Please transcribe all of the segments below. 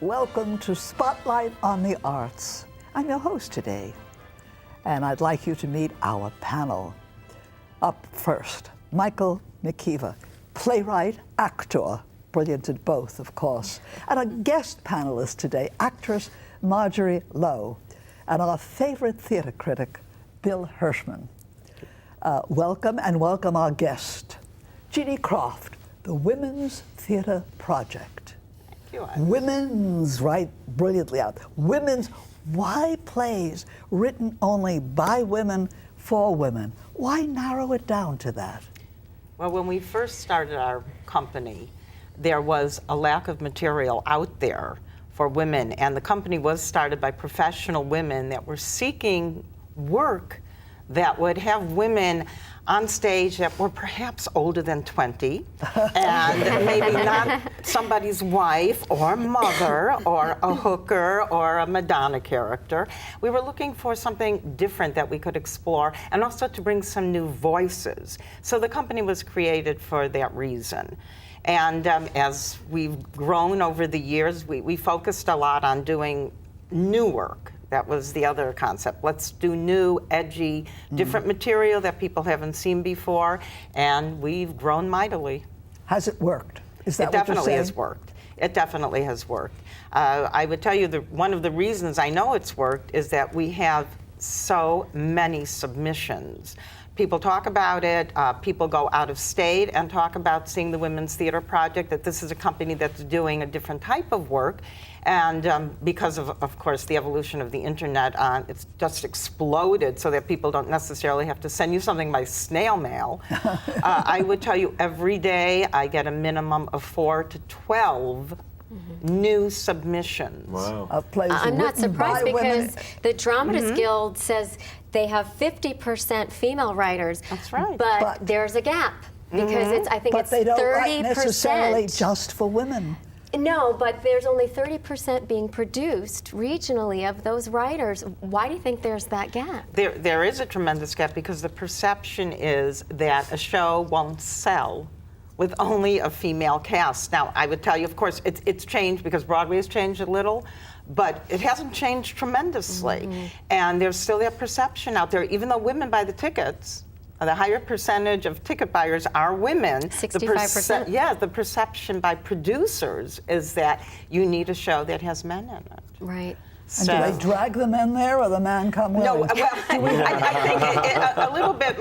welcome to Spotlight on the Arts. I'm your host today, and I'd like you to meet our panel. Up first, Michael McKeever, playwright, actor, brilliant at both, of course, and a guest panelist today, actress Marjorie Lowe, and our favorite theater critic, Bill Hirschman. Welcome, and welcome our guest, Genie Croft, the Women's Theater Project. Thank you. Women's, right, brilliantly out. Women's, why plays written only by women for women? Why narrow it down to that? Well, when we first started our company, there was a lack of material out there for women, and the company was started by professional women that were seeking work that would have women on stage that were perhaps older than 20 and maybe not somebody's wife or mother or a hooker or a Madonna character. We were looking for something different that we could explore and also to bring some new voices. So the company was created for that reason. And as we've grown over the years, we focused a lot on doing new work. That was the other concept. Let's do new, edgy, different material that people haven't seen before, and we've grown mightily. Has it worked? Is that It what you're definitely saying? has worked. It definitely has worked. I would tell you that one of the reasons I know it's worked is that we have so many submissions. People talk about it, people go out of state and talk about seeing the Women's Theater Project, that this is a company that's doing a different type of work. And because of course, the evolution of the internet, it's just exploded so that people don't necessarily have to send you something by snail mail. I would tell you every day I get a minimum of 4 to 12 new submissions. Wow. Plays I'm not written surprised by women. because the Dramatists Guild says they have 50% female writers. That's right. But there's a gap because I think But it's they don't 30%. write necessarily just for women. No, but there's only 30% being produced regionally of those writers. Why do you think there's that gap? There is a tremendous gap because the perception is that a show won't sell with only a female cast. Now, I would tell you, of course, it's changed because Broadway has changed a little, but it hasn't changed tremendously. And there's still that perception out there, even though women buy the tickets. The higher percentage of ticket buyers are women. 65%. Yeah, the perception by producers is that you need a show that has men in it. Right. And do they drag the men there, or the man come with? No, well, I think a little bit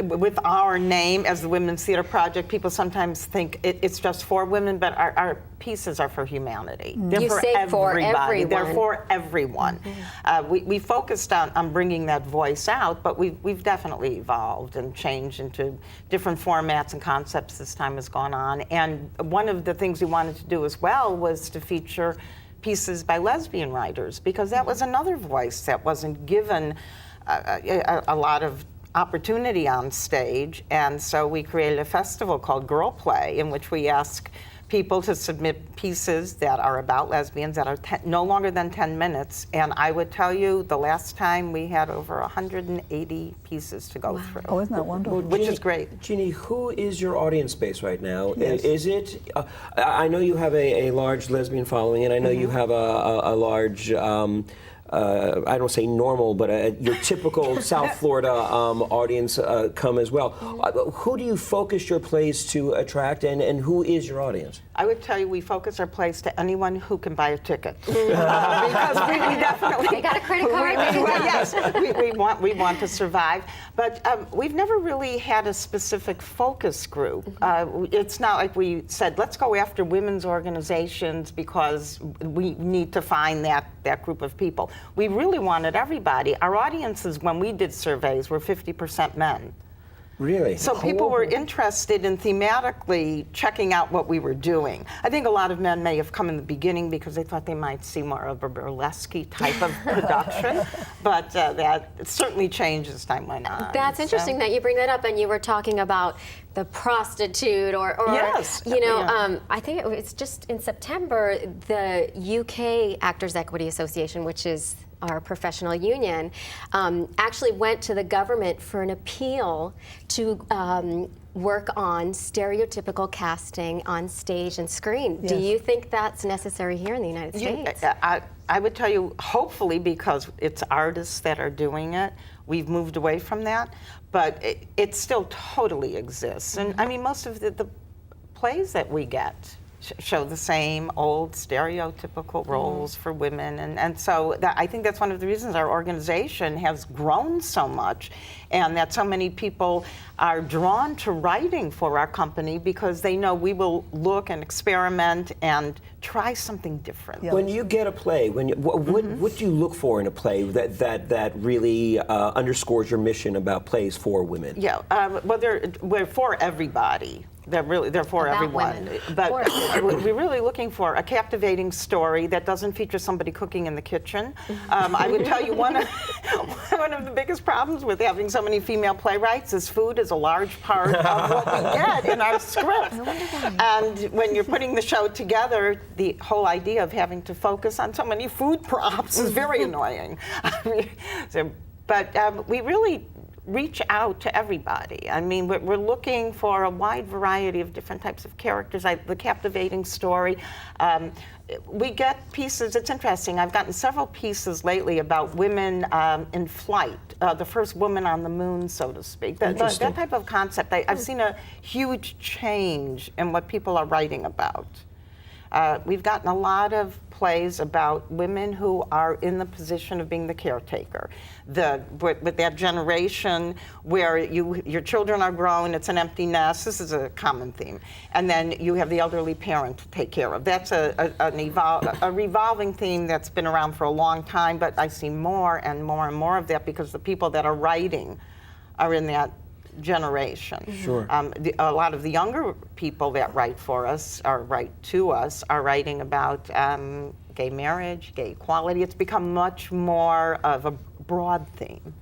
with our name as the Women's Theater Project, people sometimes think it's just for women, but our pieces are for humanity. They're You for say for everybody. everyone. They're for everyone. We focused on bringing that voice out, but we've definitely evolved and changed into different formats and concepts as time has gone on. And one of the things we wanted to do as well was to feature pieces by lesbian writers, because that was another voice that wasn't given a lot of opportunity on stage. And so we created a festival called Girl Play, in which we ask people to submit pieces that are about lesbians that are no longer than 10 minutes. And I would tell you, the last time we had over 180 pieces to go through. Oh, isn't that wonderful? Which is great. Jeannie, who is your audience base right now? Yes. Is it, I know you have a large lesbian following, and I know you have a large, I don't say normal, but your typical South Florida audience come as well. Who do you focus your plays to attract, and who is your audience? I would tell you we focus our plays to anyone who can buy a ticket. Because we definitely... They got a credit card. Yes, we want to survive. But we've never really had a specific focus group. It's not like we said, let's go after women's organizations because we need to find that group of people. We really wanted everybody. Our audiences, when we did surveys, were 50% men. Really? So people were interested in thematically checking out what we were doing. I think a lot of men may have come in the beginning because they thought they might see more of a burlesque type of production, but that certainly changed as time went on. That's interesting that you bring that up, and you were talking about the prostitute or yes, you know, yeah. I think it's just in September, the UK Actors Equity Association, which is our professional union, actually went to the government for an appeal to work on stereotypical casting on stage and screen. Yes. Do you think that's necessary here in the United States? I would tell you, hopefully, because it's artists that are doing it, we've moved away from that, but it still totally exists. And I mean, most of the plays that we get show the same old stereotypical roles for women, and so I think that's one of the reasons our organization has grown so much, and that so many people are drawn to writing for our company because they know we will look and experiment and try something different. Yeah. When you get a play, what do you look for in a play that really underscores your mission about plays for women? Yeah, well, we're for everybody. They're for About everyone. women. But For we're really looking for a captivating story that doesn't feature somebody cooking in the kitchen. I would tell you one of the biggest problems with having so many female playwrights is food is a large part of what we get in our scripts. And when you're putting the show together, the whole idea of having to focus on so many food props is very annoying. But we really reach out to everybody. I mean, we're looking for a wide variety of different types of characters, the captivating story. We get pieces, it's interesting, I've gotten several pieces lately about women in flight, the first woman on the moon, so to speak. That type of concept, I've seen a huge change in what people are writing about. We've gotten a lot of plays about women who are in the position of being the caretaker. With that generation where your children are grown, it's an empty nest. This is a common theme. And then you have the elderly parent to take care of. That's a revolving theme that's been around for a long time, but I see more and more and more of that because the people that are writing are in that generation. Sure. A lot of the younger people that write for us or write to us are writing about gay marriage, gay equality. It's become much more of a broad theme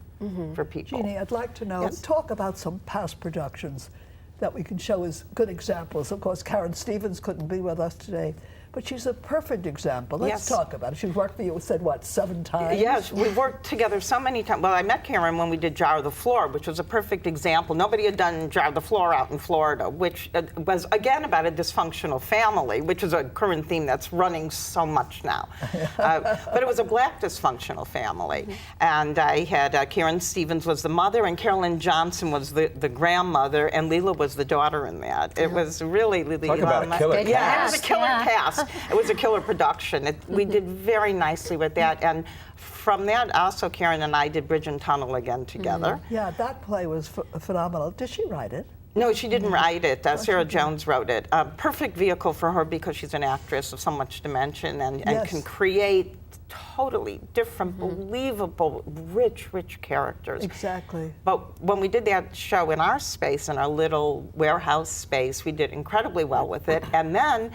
for people. Jeannie, I'd like to know, Yes. talk about some past productions that we can show as good examples. Of course, Karen Stevens couldn't be with us today, but she's a perfect example. Let's Yes. talk about it. She's worked for you, said what, 7 times? Yes, we've worked together so many times. Well, I met Karen when we did Jar the Floor, which was a perfect example. Nobody had done Jar the Floor out in Florida, which was, again, about a dysfunctional family, which is a current theme that's running so much now. But it was a black dysfunctional family. And I had Karen Stevens was the mother, and Carolyn Johnson was the grandmother, and Leela was the daughter in that. It was really, really... Talk about a killer Yeah, it was a cast. killer Yeah. cast. It was a killer production. We did very nicely with that, and from that, also Karen and I did Bridge and Tunnel again together. Yeah, that play was phenomenal. Did she write it? No, she didn't write it. Sarah Jones wrote it. Perfect vehicle for her because she's an actress of so much dimension and Yes. can create totally different, believable, rich characters. Exactly. But when we did that show in our space, in our little warehouse space, we did incredibly well with it. And then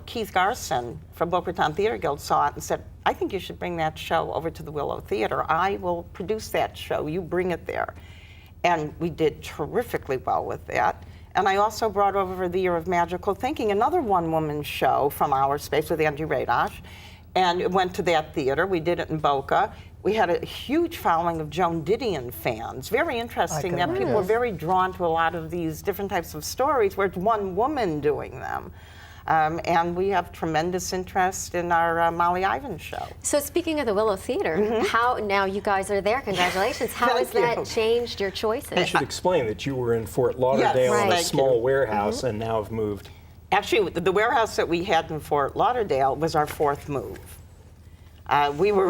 Keith Garson from Boca Raton Theater Guild saw it and said, I think you should bring that show over to the Willow Theater. I will produce that show. You bring it there. And we did terrifically well with that. And I also brought over The Year of Magical Thinking, another one-woman show from our space with Angie Radosh. And it went to that theater. We did it in Boca. We had a huge following of Joan Didion fans. Very interesting that people were very drawn to a lot of these different types of stories where it's one woman doing them. And we have tremendous interest in our Molly Ivins show. So speaking of the Willow Theater, how now you guys are there? Congratulations! How has Thank that you. changed your choices? You should explain that you were in Fort Lauderdale Right. in a Thank small you. warehouse and now have moved. Actually, the warehouse that we had in Fort Lauderdale was our 4th move. We were.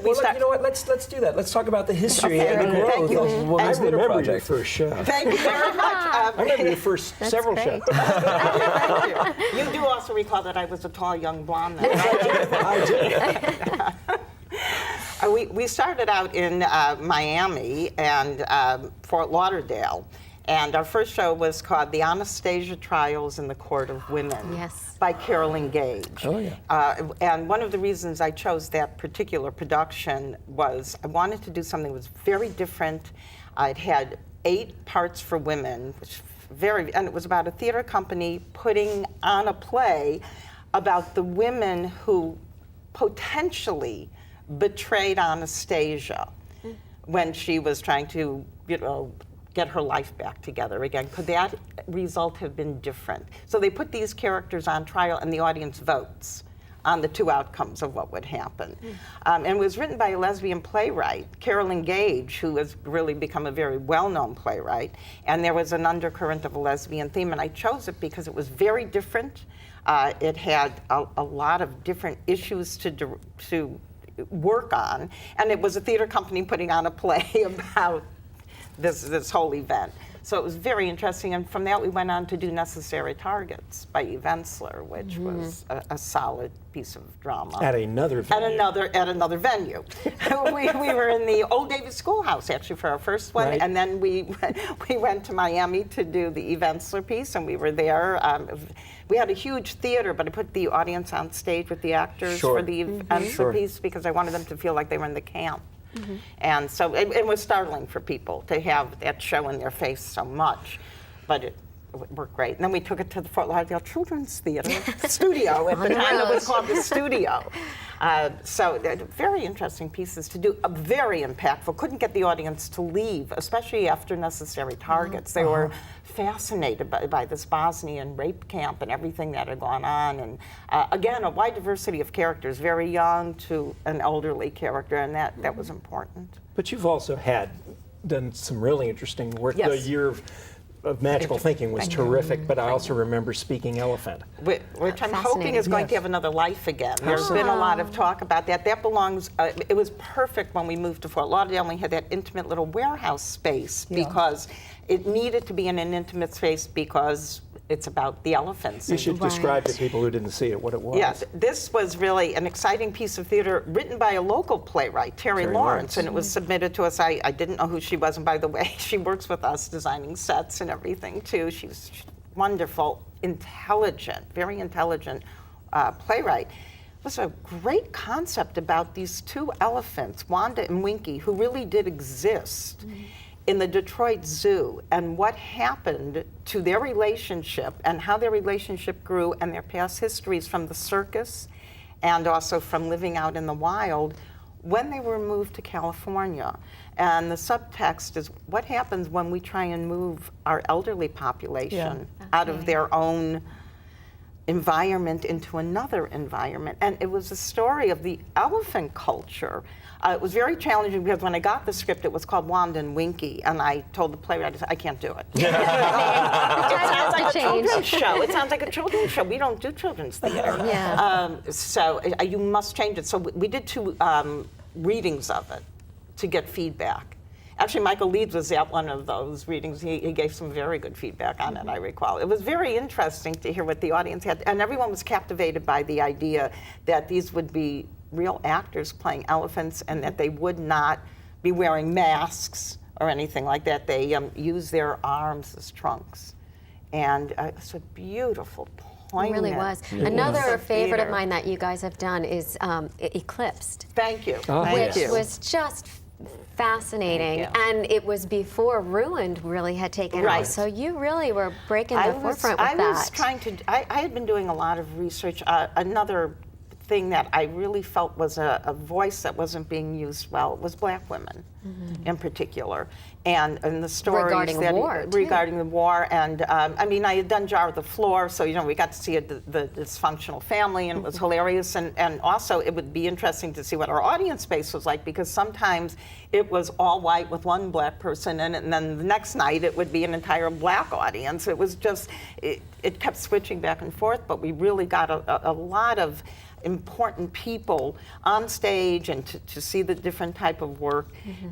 Well, you know what? Let's do that. Let's talk about the history Okay. and the Thank growth you. of I Women's Theater remember your Project. first show. Thank you very much. I remember your first several great. shows. Thank you. You do also recall that I was a tall young blonde then, right? I did. We started out in Miami and Fort Lauderdale, and our first show was called The Anastasia Trials in the Court of Women Yes. by Carolyn Gage. Oh, yeah. And one of the reasons I chose that particular production was I wanted to do something that was very different. It had 8 parts for women, which and it was about a theater company putting on a play about the women who potentially betrayed Anastasia when she was trying to, get her life back together again. Could that result have been different? So they put these characters on trial and the audience votes on the two outcomes of what would happen. And it was written by a lesbian playwright, Carolyn Gage, who has really become a very well-known playwright. And there was an undercurrent of a lesbian theme, and I chose it because it was very different. It had a lot of different issues to work on, and it was a theater company putting on a play about this whole event. So it was very interesting, and from that we went on to do Necessary Targets by Eve Ensler, which was a solid piece of drama. At another venue. At another venue. we were in the old Davis Schoolhouse actually for our first one, Right. and then we went to Miami to do the Eve Ensler piece, and we were there. We had a huge theater, but I put the audience on stage with the actors Sure. for the Eve Ensler piece because I wanted them to feel like they were in the camp. And so it was startling for people to have that show in their face so much, but it worked great. And then we took it to the Fort Lauderdale Children's Theater Studio. At the time it was called the Studio. So very interesting pieces to do, very impactful. Couldn't get the audience to leave, especially after Necessary Targets. They were fascinated by this Bosnian rape camp and everything that had gone on. And again, a wide diversity of characters, very young to an elderly character, and that was important. But you've also done some really interesting work. Yes. The year of Magical Thinking was terrific, but I also remember Speaking Elephant. Which I'm hoping Fascinating. is going to have another life again. There's been a lot of talk about that. That belongs, it was perfect when we moved to Fort Lauderdale and we had that intimate little warehouse space because it needed to be in an intimate space because it's about the elephants. You should describe to people who didn't see it what it was. Yes, this was really an exciting piece of theater written by a local playwright, Terry Lawrence, and it was submitted to us. I didn't know who she was, and by the way, she works with us designing sets and everything too. She's wonderful, intelligent, very intelligent playwright. It was a great concept about these two elephants, Wanda and Winky, who really did exist in the Detroit Zoo, and what happened to their relationship and how their relationship grew and their past histories from the circus and also from living out in the wild when they were moved to California. And the subtext is what happens when we try and move our elderly population out of their own environment into another environment. And it was a story of the elephant culture. It was very challenging because when I got the script, it was called Wanda and Winky, and I told the playwright, I said, I can't do it. It sounds like a children's show. It sounds like a children's show. We don't do children's theater. So you must change it. So we did 2 readings of it to get feedback. Actually, Michael Leeds was at one of those readings. He gave some very good feedback on it, I recall. It was very interesting to hear what the audience had, and everyone was captivated by the idea that these would be real actors playing elephants and that they would not be wearing masks or anything like that. They use their arms as trunks. And it's a beautiful, poignant. It really was. Another favorite of mine that you guys have done is Eclipsed. Thank you. Which was just fascinating, and it was before Ruined really had taken off. So you really were breaking the forefront with that. I had been doing a lot of research. Another thing that I really felt was a voice that wasn't being used well was Black women in particular. And the stories regarding the war. And I mean, I had done Jar of the Floor, so we got to see the dysfunctional family, and it was hilarious. And also, it would be interesting to see what our audience base was like, because sometimes it was all white with one Black person in it, and then the next night it would be an entire Black audience. It was just, it kept switching back and forth, but we really got a lot of important people on stage and to see the different type of work.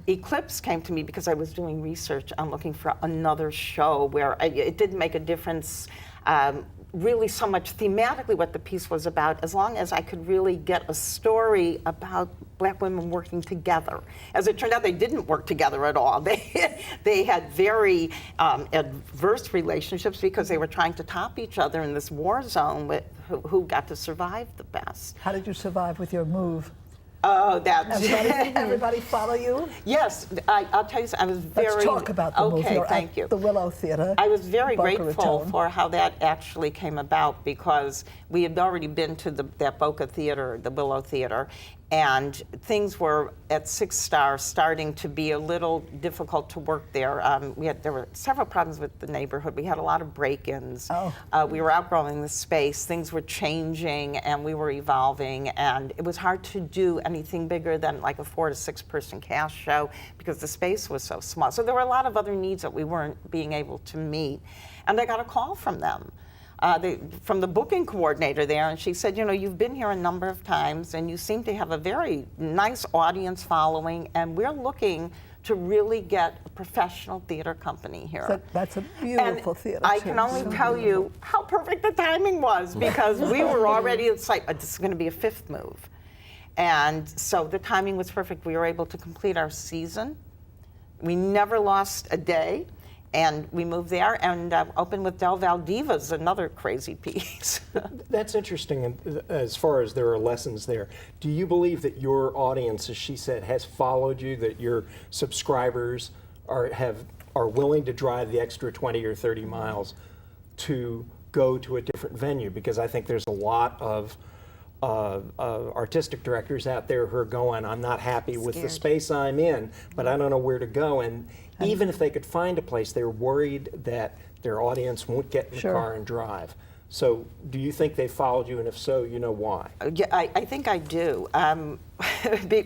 Eclipse came to me because I was doing research on looking for another show where it didn't make a difference really so much thematically what the piece was about, as long as I could really get a story about Black women working together. As it turned out, they didn't work together at all. They had very adverse relationships because they were trying to top each other in this war zone with who got to survive the best. How did you survive with your move? Oh, that's... Everybody follow you? Yes, I'll tell you something. I was very... Let's talk about the move. You're thank at you. the Willow Theater. I was very Boca grateful Raton. for how that actually came about, because we had already been to that Boca Theater, the Willow Theater, And things were at Six Star starting to be a little difficult to work there. There were several problems with the neighborhood. We had a lot of break-ins. Oh. We were outgrowing the space. Things were changing, and we were evolving. And it was hard to do anything bigger than like a 4 to 6 person cast show because the space was so small. So there were a lot of other needs that we weren't being able to meet. And I got a call from them. From the booking coordinator there, and she said, you know, you've been here a number of times and you seem to have a very nice audience following, and we're looking to really get a professional theater company here. That's a beautiful And theater. I too. can only So tell you how perfect the timing was, because we were already, it's like, this is going to be a 5th move. And so the timing was perfect. We were able to complete our season. We never lost a day. And we moved there and opened with Del Val Divas, another crazy piece. That's interesting as far as there are lessons there. Do you believe that your audience, as she said, has followed you, that your subscribers are willing to drive the extra 20 or 30 miles to go to a different venue? Because I think there's a lot of artistic directors out there who are going, I'm not happy with the space I'm in, but I don't know where to go. And even if they could find a place, they're worried that their audience won't get in the car and drive. So do you think they followed you, and if so, you know why? Yeah, I think I do.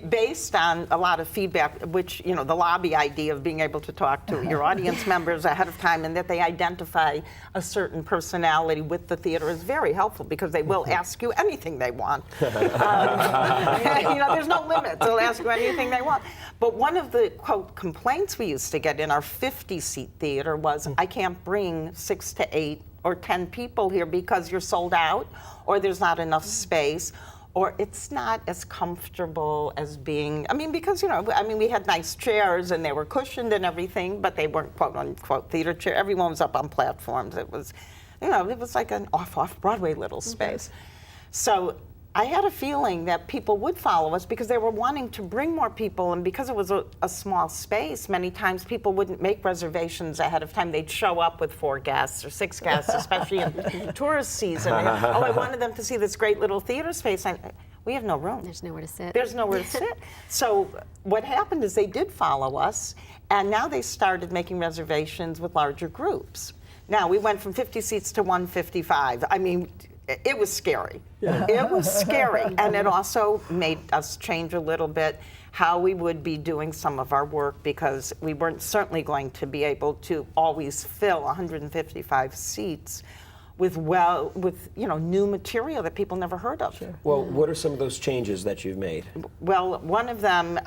Based on a lot of feedback, which, you know, the lobby idea of being able to talk to your audience members ahead of time and that they identify a certain personality with the theater is very helpful, because they will ask you anything they want. You know, there's no limit. They'll ask you anything they want. But one of the, quote, complaints we used to get in our 50-seat theater was, I can't bring 6 to 8 or 10 people here because you're sold out, or there's not enough space, or it's not as comfortable as being, I mean, because, you know, I mean, we had nice chairs and they were cushioned and everything, but they weren't, quote unquote, theater chair. Everyone was up on platforms. It was, you know, it was like an off-Broadway little space. So I had a feeling that people would follow us because they were wanting to bring more people, and because it was a small space, many times people wouldn't make reservations ahead of time. They'd show up with 4 guests or 6 guests, especially in tourist season. And, oh, I wanted them to see this great little theater space. We have no room. There's nowhere to sit. There's nowhere to sit. So what happened is they did follow us, and now they started making reservations with larger groups. Now, we went from 50 seats to 155. I mean, it was scary. It was scary. And it also made us change a little bit how we would be doing some of our work, because we weren't certainly going to be able to always fill 155 seats with you know, new material that people never heard of. Well, what are some of those changes that you've made? Well, one of them,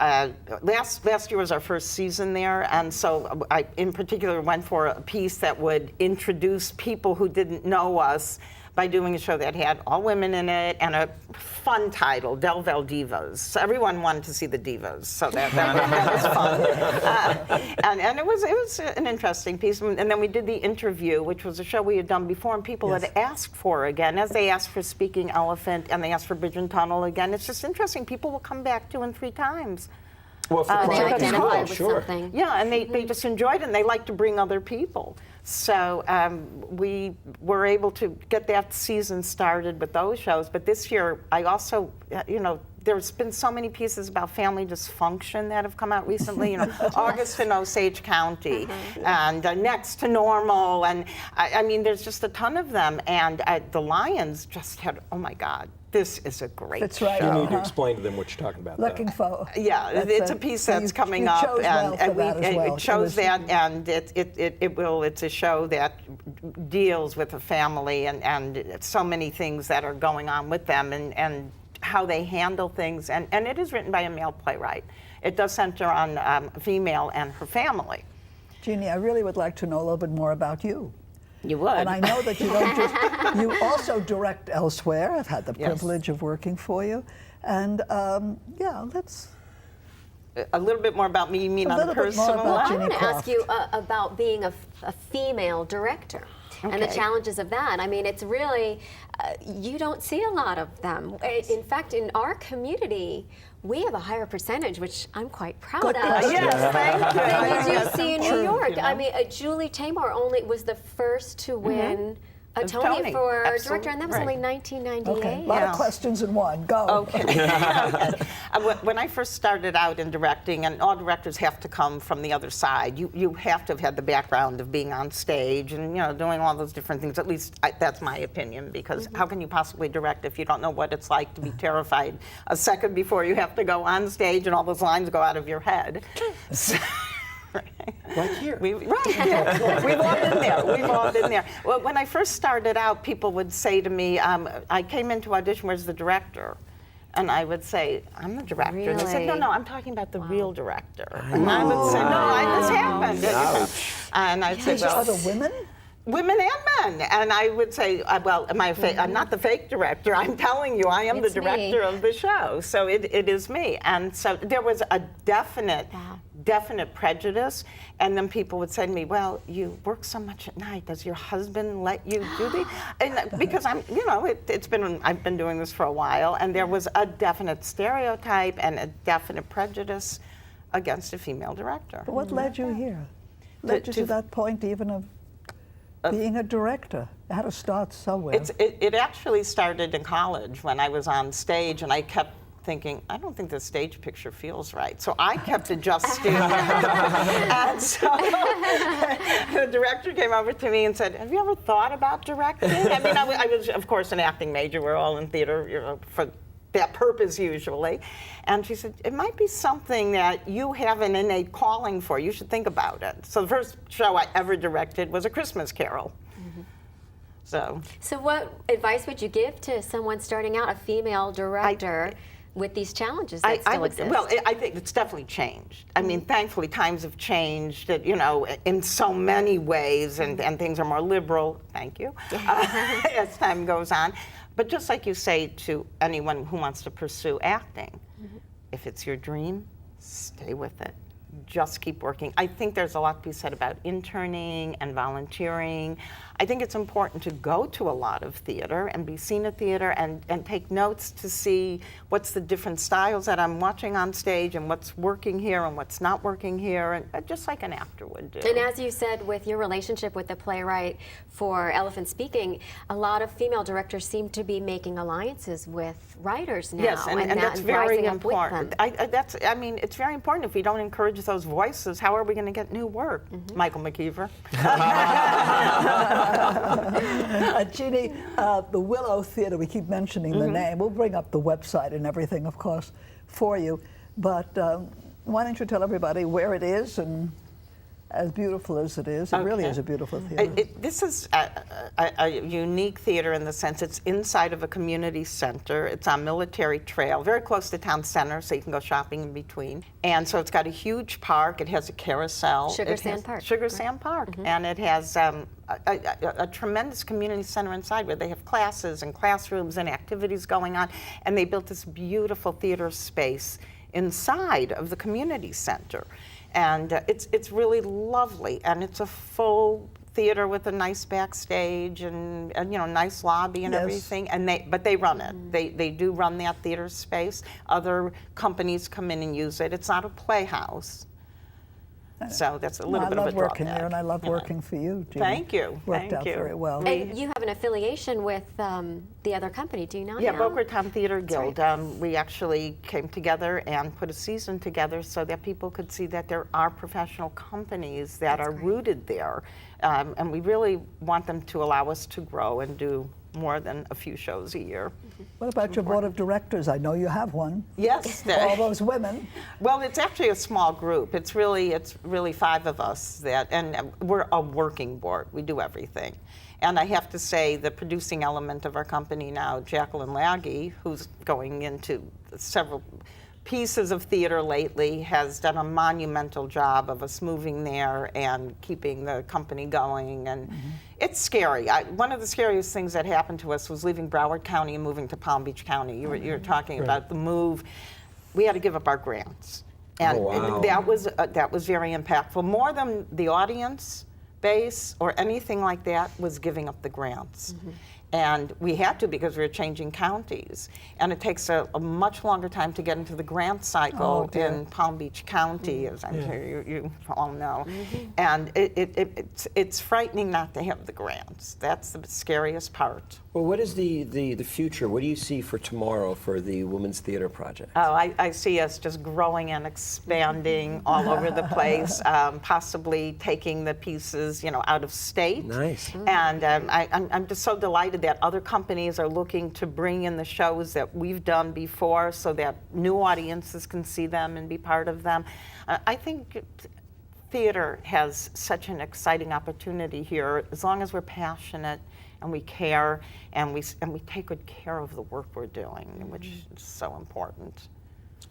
last year was our first season there, and so I, in particular, went for a piece that would introduce people who didn't know us by doing a show that had all women in it and a fun title, Del Val Divas. So everyone wanted to see the divas, so that was fun. And it was an interesting piece. And then we did The Interview, which was a show we had done before, and people had asked for again, as they asked for Speaking Elephant and they asked for Bridge and Tunnel again. It's just interesting. People will come back 2 and 3 times. Well, They identify with something. Yeah, and they just enjoyed it, and they like to bring other people. So we were able to get that season started with those shows. But this year, I also, you know, there's been so many pieces about family dysfunction that have come out recently. You know, August in Osage County, and Next to Normal, and I mean, there's just a ton of them. And the Lions just had, oh my God, this is a great That's right. show. You need to explain to them what you're talking about. Looking for. Yeah, it's a piece that's coming up, chose well for that as well. it shows was- that, and it's a show that deals with a family and so many things that are going on with them, and how they handle things, and it is written by a male playwright. It does center on a female and her family. Jeannie, I really would like to know a little bit more about you. You would. And I know that you don't just, you also direct elsewhere. I've had the Yes. privilege of working for you. And yeah, let's. A little bit more about me, you mean A on the little bit more personal about level? I Genie want to Croft. ask you about being a female director and the Okay. challenges of that. I mean, it's really, you don't see a lot of them. In fact, in our community, we have a higher percentage, which I'm quite proud Good of. question. Yes, thank you. Than you That's do see in New important, York. you know? I mean, Julie Taymor only was the first to win A Tony for Absolutely. director, and that was only 1998. Okay, a lot Yeah. of questions in one. Go. Okay. Okay. When I first started out in directing, and all directors have to come from the other side, you have to have had the background of being on stage and doing all those different things. At least that's my opinion, because how can you possibly direct if you don't know what it's like to be terrified a second before you have to go on stage and all those lines go out of your head? So, Like here. Yeah. We've all been there. We've all been there. Well, when I first started out, people would say to me, I came into audition, where's the director? And I would say, I'm the director. And they said, Really? no, I'm talking about the real director. And I would say, no, this happened. Ouch. And I'd say, These are well, other women? women and men. And I would say, well, I'm not the fake director. I'm telling you, I am It's the me. director of the show. So it is me. And so there was a definite prejudice. And then people would say to me, well, you work so much at night. Does your husband let you do the? And because I've been doing this for a while, and there was a definite stereotype and a definite prejudice against a female director. But what led you here? Led you to that point even of being a director? It had to start somewhere. It actually started in college when I was on stage, and I kept thinking, I don't think the stage picture feels right. So I kept adjusting. And so the director came over to me and said, have you ever thought about directing? I mean, I was, of course, an acting major. We're all in theater for that purpose usually. And she said, it might be something that you have an innate calling for. You should think about it. So the first show I ever directed was A Christmas Carol. So what advice would you give to someone starting out, a female director, with these challenges that still exist? Well, I think it's definitely changed. I mean, thankfully, times have changed, in so many ways, and things are more liberal, thank you, as time goes on. But just like you say to anyone who wants to pursue acting, if it's your dream, stay with it. Just keep working. I think there's a lot to be said about interning and volunteering. I think it's important to go to a lot of theater and be seen at theater and take notes to see what's the different styles that I'm watching on stage and what's working here and what's not working here, and just like an actor would do. And as you said, with your relationship with the playwright for Elephant Speaking, a lot of female directors seem to be making alliances with writers now. Yes, and that's rising very up with important. them. It's very important. If we don't encourage those voices, how are we going to get new work? Michael McKeever. Genie, the Willow Theater, we keep mentioning the name. We'll bring up the website and everything, of course, for you. But why don't you tell everybody where it is, and as beautiful as it is, it really is a beautiful theater. This is a unique theater in the sense it's inside of a community center. It's on Military Trail, very close to town center, so you can go shopping in between. And so it's got a huge park. It has a carousel. Sugar Sand Park. Sugar Sand Park. And it has a tremendous community center inside where they have classes and classrooms and activities going on. And they built this beautiful theater space inside of the community center. And it's really lovely, and it's a full theater with a nice backstage and nice lobby and everything. And they run it. They do run that theater space. Other companies come in and use it. It's not a playhouse. So that's a little bit of a I love working drawback. there, and I love working for you, Genie. Thank you. Worked Thank out you. very well. And you have an affiliation with the other company, do you not? Yeah, now? Boca Raton Theater Guild. right. We actually came together and put a season together so that people could see that there are professional companies that are rooted there. And we really want them to allow us to grow and do more than a few shows a year. What about your board of directors? I know you have one. Yes. All those women. Well, it's actually a small group. It's really 5 of us and we're a working board. We do everything. And I have to say, the producing element of our company now, Jacqueline Laggy, who's going into several pieces of theater lately, has done a monumental job of us moving there and keeping the company going. And it's scary. One of the scariest things that happened to us was leaving Broward County and moving to Palm Beach County. You were talking about the move. We had to give up our grants. And that was very impactful. More than the audience base or anything like that was giving up the grants. And we had to because we were changing counties. And it takes a much longer time to get into the grant cycle in Palm Beach County, as I'm sure you all know. And it's frightening not to have the grants. That's the scariest part. Well, what is the future? What do you see for tomorrow for the Women's Theater Project? Oh, I see us just growing and expanding all over the place, possibly taking the pieces, out of state. Nice. And I'm just so delighted that other companies are looking to bring in the shows that we've done before so that new audiences can see them and be part of them. I think theater has such an exciting opportunity here as long as we're passionate and we care and we take good care of the work we're doing, which is so important.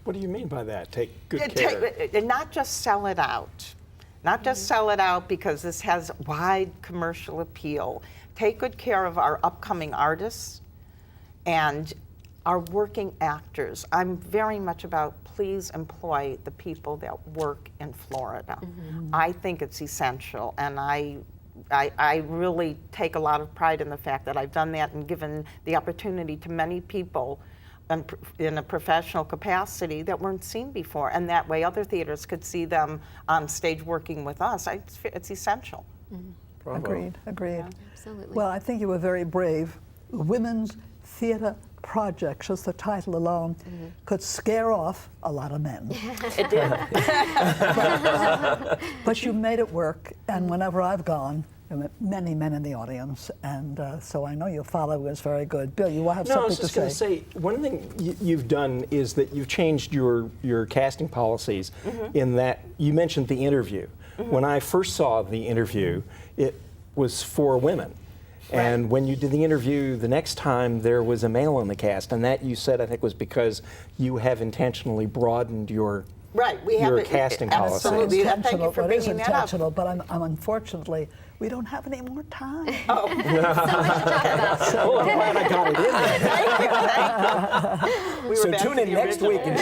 What do you mean by that? Take good care. And not just sell it out. Not just sell it out because this has wide commercial appeal. Take good care of our upcoming artists and our working actors. I'm very much about please employ the people that work in Florida. I think it's essential, and I really take a lot of pride in the fact that I've done that and given the opportunity to many people in a professional capacity that weren't seen before, and that way other theaters could see them on stage working with us. It's essential. Agreed. Yeah, absolutely. Well, I think you were very brave. Women's Theater Project, just the title alone, could scare off a lot of men. It did. But you made it work, and whenever I've gone, there were many men in the audience, and so I know your following is very good. Bill, you will have No, I something was to just say. going to say, one thing you've done is that you've changed your casting policies in that you mentioned the interview. When I first saw the interview, it was for women. And when you did the interview the next time, there was a male in the cast, and that you said, I think, was because you have intentionally broadened your casting policies. Absolutely. Thank you for It is bringing that up. intentional, but I'm unfortunately, we don't have any more time. So much to talk about. Oh, I'm glad I got it in there. So tune in next week and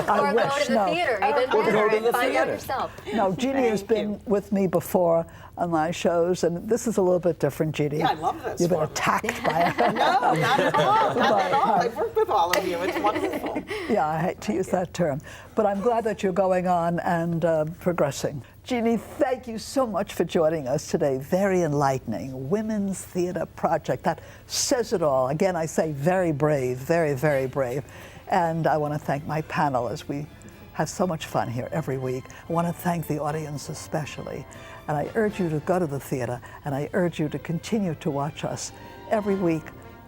Or go to the theater, even Or go better, to and the find out theater. yourself. No, Genie has been with me before on my shows, and this is a little bit different, Genie. Yeah, I love this You've been one. attacked by No, not at all. Not at all. I've worked with all of you. It's wonderful. Yeah, I hate to use that term. But I'm glad that you're going on and progressing. Genie, thank you so much for joining us today. Very enlightening. Women's Theater Project. That says it all. Again, I say very brave, very, very brave. And I want to thank my panel as we have so much fun here every week. I want to thank the audience especially. And I urge you to go to the theater, and I urge you to continue to watch us every week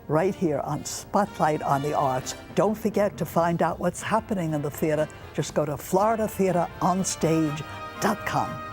right here on Spotlight on the Arts. Don't forget to find out what's happening in the theater. Just go to floridatheateronstage.com.